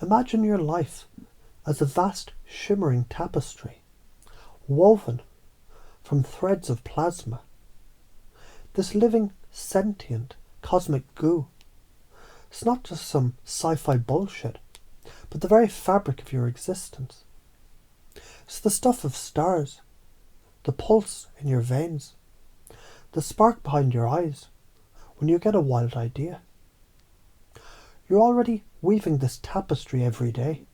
Imagine your life as a vast shimmering tapestry, woven from threads of plasma. This living, sentient, cosmic goo. It's not just some sci-fi bullshit, but the very fabric of your existence. It's the stuff of stars, the pulse in your veins, the spark behind your eyes when you get a wild idea. You're already weaving this tapestry every day,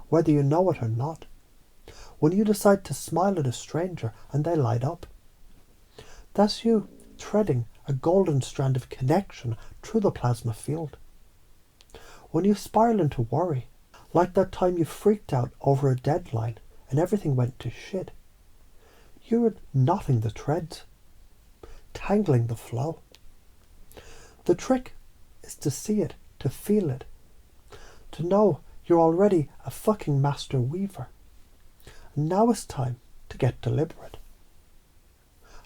whether you know it or not. When you decide to smile at a stranger and they light up, that's you threading a golden strand of connection through the plasma field. When you spiral into worry, like that time you freaked out over a deadline and everything went to shit, you're knotting the threads, tangling the flow. The trick is to see it, to feel it, to know you're already a fucking master weaver. And now it's time to get deliberate.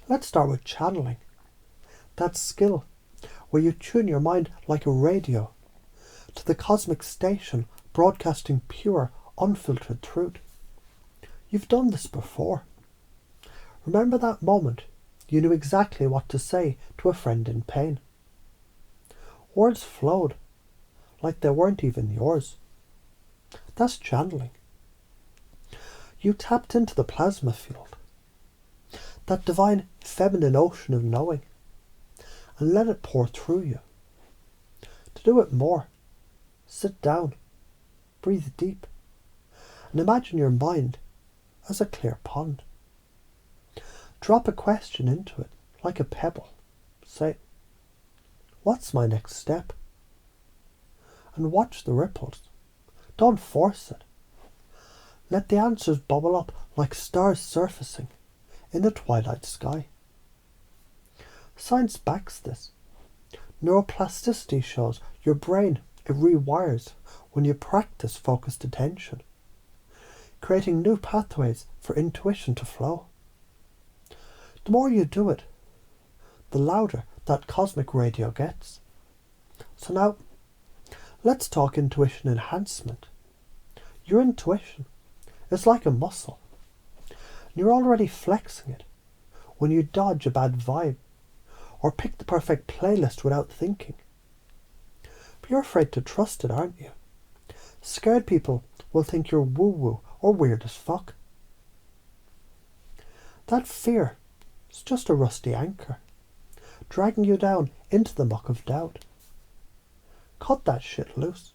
Let's start with channeling. That skill where you tune your mind like a radio to the cosmic station broadcasting pure, unfiltered truth. You've done this before. Remember that moment you knew exactly what to say to a friend in pain. Words flowed like they weren't even yours. That's channeling. You tapped into the plasma field, that divine feminine ocean of knowing, and let it pour through you. To do it more, sit down, breathe deep, and imagine your mind as a clear pond. Drop a question into it like a pebble. Say, what's my next step? And watch the ripples. Don't force it. Let the answers bubble up like stars surfacing in the twilight sky. Science backs this. Neuroplasticity shows your brain, it rewires when you practice focused attention, creating new pathways for intuition to flow. The more you do it, the louder that cosmic radio gets. So now, let's talk intuition enhancement. Your intuition is like a muscle. You're already flexing it when you dodge a bad vibe or pick the perfect playlist without thinking. But you're afraid to trust it, aren't you? Scared people will think you're woo-woo or weird as fuck. That fear is just a rusty anchor, dragging you down into the muck of doubt. Cut that shit loose.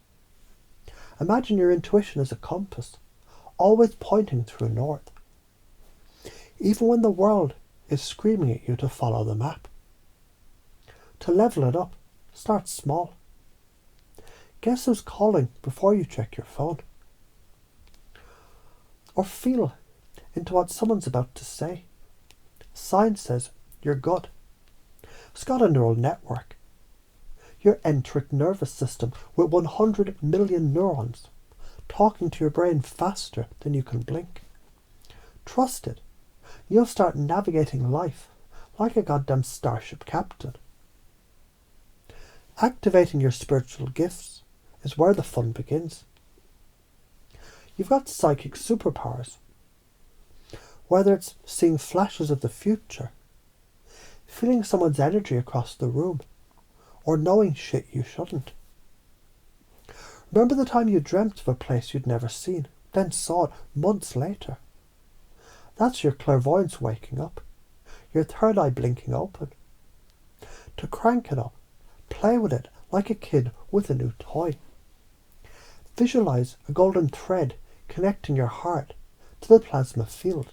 Imagine your intuition as a compass, always pointing true north. Even when the world is screaming at you to follow the map. To level it up, start small. Guess who's calling before you check your phone? Or feel into what someone's about to say. Science says your gut. It's got a neural network. Your enteric nervous system with 100 million neurons, talking to your brain faster than you can blink. Trust it. You'll start navigating life like a goddamn starship captain. Activating your spiritual gifts is where the fun begins. You've got psychic superpowers. Whether it's seeing flashes of the future, feeling someone's energy across the room, or knowing shit you shouldn't. Remember the time you dreamt of a place you'd never seen, then saw it months later? That's your clairvoyance waking up, your third eye blinking open. To crank it up, play with it like a kid with a new toy. Visualize a golden thread connecting your heart to the plasma field,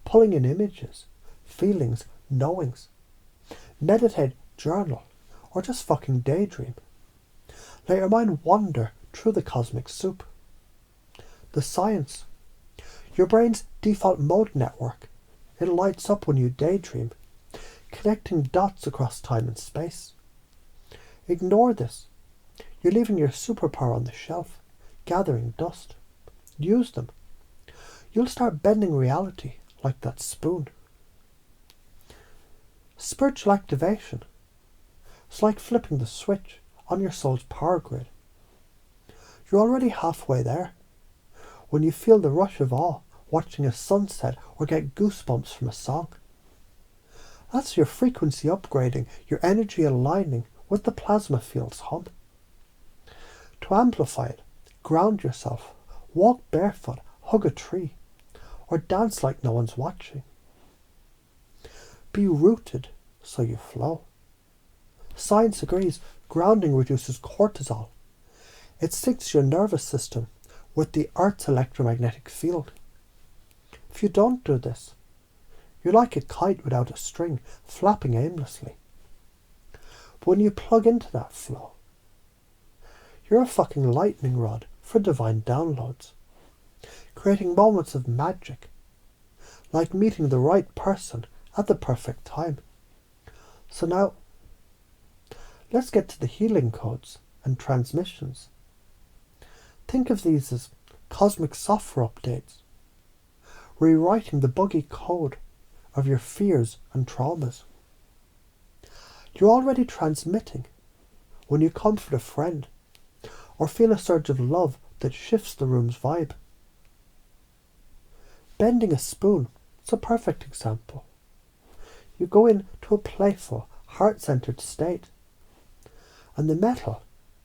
pulling in images, feelings, knowings. Meditate, journal, or just fucking daydream. Let your mind wander through the cosmic soup. The science. Your brain's default mode network. It lights up when you daydream, connecting dots across time and space. Ignore this. You're leaving your superpower on the shelf, gathering dust. Use them. You'll start bending reality like that spoon. Spiritual activation. It's like flipping the switch on your soul's power grid. You're already halfway there. When you feel the rush of awe watching a sunset or get goosebumps from a song. That's your frequency upgrading, your energy aligning with the plasma field's hum. To amplify it, ground yourself, walk barefoot, hug a tree, or dance like no one's watching. Be rooted so you flow. Science agrees grounding reduces cortisol. It syncs your nervous system with the Earth's electromagnetic field. If you don't do this, you're like a kite without a string, flapping aimlessly. But when you plug into that flow, you're a fucking lightning rod for divine downloads, creating moments of magic, like meeting the right person at the perfect time. So now, let's get to the healing codes and transmissions. Think of these as cosmic software updates, rewriting the buggy code of your fears and traumas. You're already transmitting when you comfort a friend or feel a surge of love that shifts the room's vibe. Bending a spoon is a perfect example. You go into a playful, heart-centered state, and the metal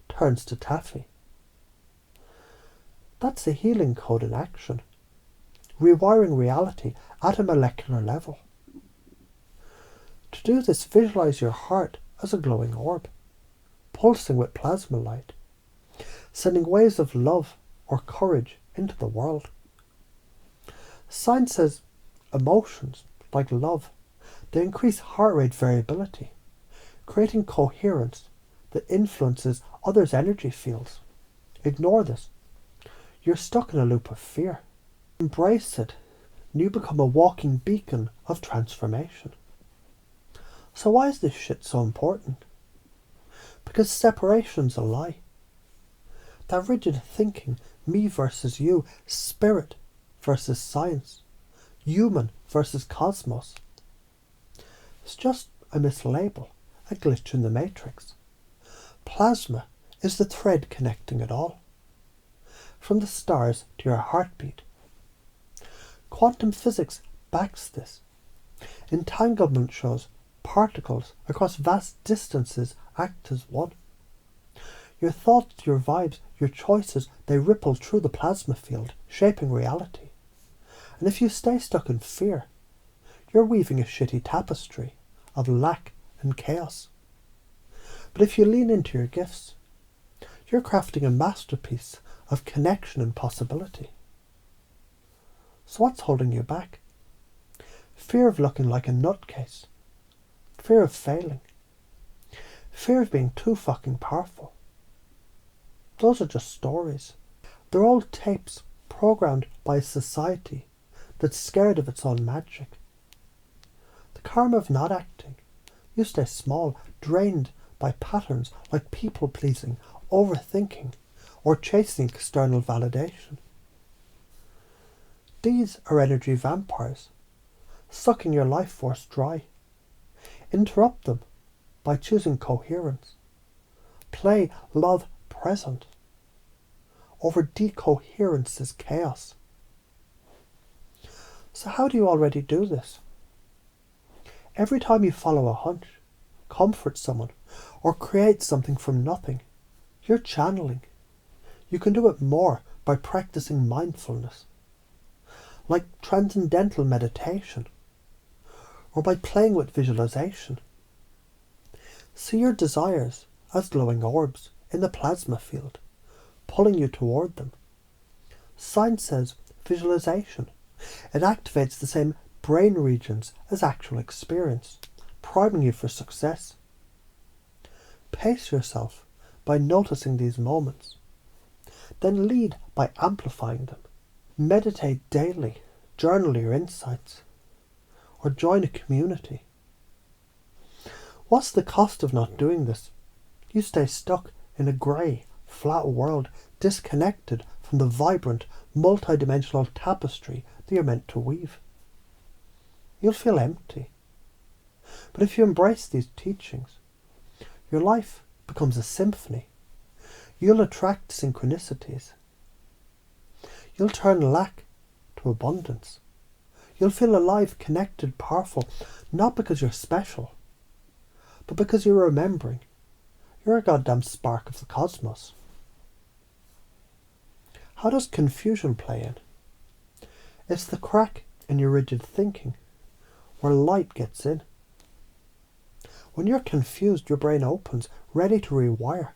turns to taffy. That's a healing code in action, rewiring reality at a molecular level. To do this, visualize your heart as a glowing orb, pulsing with plasma light, sending waves of love or courage into the world. Science says emotions, like love, they increase heart rate variability, creating coherence that influences others' energy fields. Ignore this. You're stuck in a loop of fear. Embrace it, and you become a walking beacon of transformation. So why is this shit so important? Because separation's a lie. That rigid thinking, me versus you, spirit versus science, human versus cosmos, it's just a mislabel, a glitch in the matrix. Plasma is the thread connecting it all, from the stars to your heartbeat. Quantum physics backs this. Entanglement shows particles across vast distances act as one. Your thoughts, your vibes, your choices, they ripple through the plasma field, shaping reality. And if you stay stuck in fear, you're weaving a shitty tapestry of lack and chaos. But if you lean into your gifts, you're crafting a masterpiece of connection and possibility. So what's holding you back? Fear of looking like a nutcase. Fear of failing. Fear of being too fucking powerful. Those are just stories. They're all tapes programmed by a society that's scared of its own magic. The karma of not acting. You stay small, drained by patterns like people-pleasing, overthinking, or chasing external validation. These are energy vampires, sucking your life force dry. Interrupt them by choosing coherence. Play love present over decoherence's chaos. So how do you already do this? Every time you follow a hunch, comfort someone, or create something from nothing, you're channeling. You can do it more by practicing mindfulness, like transcendental meditation, or by playing with visualization. See your desires as glowing orbs in the plasma field, pulling you toward them. Science says visualization. It activates the same brain regions as actual experience, priming you for success. Pace yourself by noticing these moments. Then lead by amplifying them. Meditate daily, journal your insights, or join a community. What's the cost of not doing this? You stay stuck in a grey, flat world, disconnected from the vibrant, multidimensional tapestry that you're meant to weave. You'll feel empty. But if you embrace these teachings, your life becomes a symphony. You'll attract synchronicities. You'll turn lack to abundance. You'll feel alive, connected, powerful, not because you're special, but because you're remembering. You're a goddamn spark of the cosmos. How does confusion play in? It's the crack in your rigid thinking where light gets in. When you're confused, your brain opens, ready to rewire.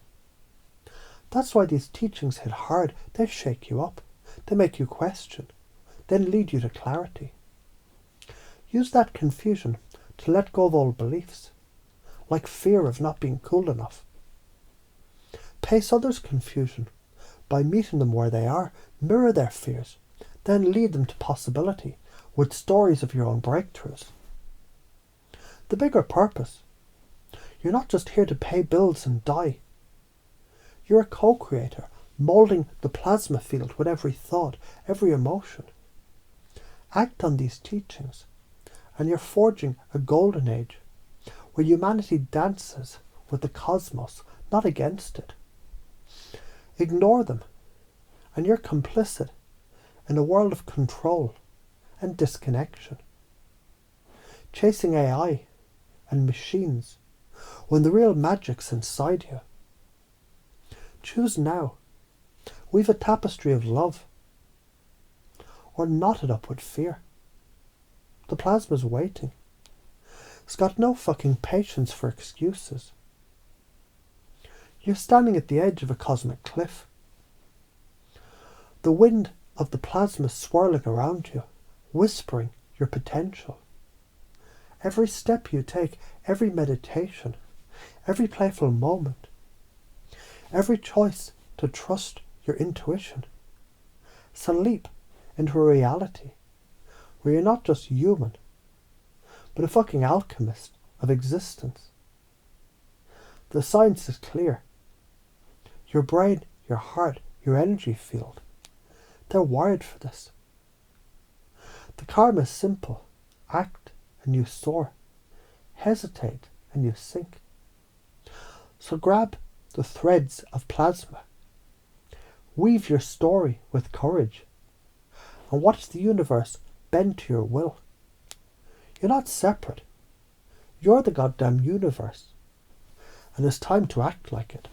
That's why these teachings hit hard. They shake you up. They make you question, then lead you to clarity. Use that confusion to let go of old beliefs, like fear of not being cool enough. Pace others' confusion by meeting them where they are, mirror their fears, then lead them to possibility with stories of your own breakthroughs. The bigger purpose: you're not just here to pay bills and die. You're a co-creator, moulding the plasma field with every thought, every emotion. Act on these teachings, and you're forging a golden age where humanity dances with the cosmos, not against it. Ignore them, and you're complicit in a world of control and disconnection. Chasing AI and machines when the real magic's inside you. Choose now. We've a tapestry of love, or knot it up with fear. The plasma's waiting. It's got no fucking patience for excuses. You're standing at the edge of a cosmic cliff. The wind of the plasma swirling around you, whispering your potential. Every step you take, every meditation, every playful moment, every choice to trust your intuition, it's a leap into a reality where you're not just human, but a fucking alchemist of existence. The science is clear. Your brain, your heart, your energy field, they're wired for this. The karma is simple. Act and you soar. Hesitate and you sink. So grab the threads of plasma. Weave your story with courage. And watch the universe bend to your will. You're not separate. You're the goddamn universe. And it's time to act like it.